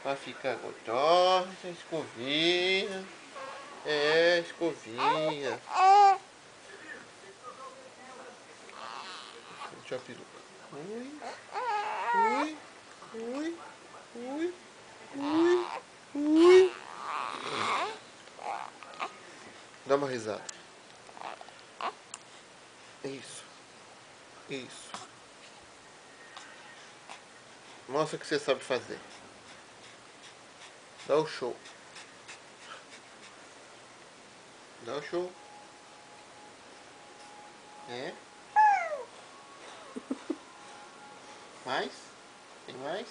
Pra ficar gostosa, escovinha. É, escovinha. Deixa a peruca. Ui, ui, ui, ui, ui, ui. Dá uma risada. Isso, isso. Mostra o que você sabe fazer. Dá o show. Dá o show. É. Mais? Tem mais?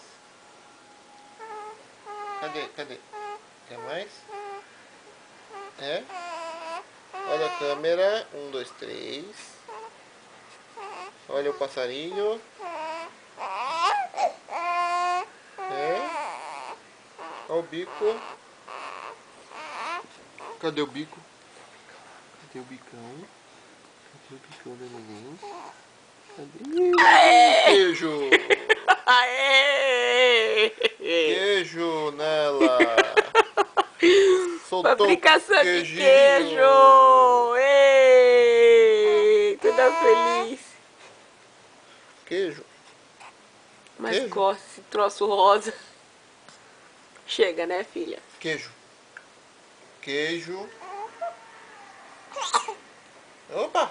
Cadê? Cadê? Quer mais? É? Olha a câmera. 1, 2, 3. Olha o passarinho. É? Olha o bico. Cadê o bico? Cadê o bicão? Cadê o bicão da neném? Cadê? Queijo! Aê! Queijo nela! Soltou Fabricação de queijinho! queijo! Ei! Toda feliz. Queijo! Mas Queijo! gosta esse troço rosa. Chega, né, filha? Queijo! Queijo! Opa!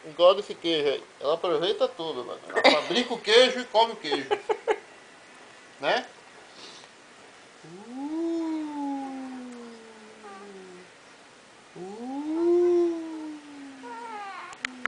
Engorda esse queijo aí. Ela aproveita tudo, mano. Ela fabrica o queijo e come o queijo. Né?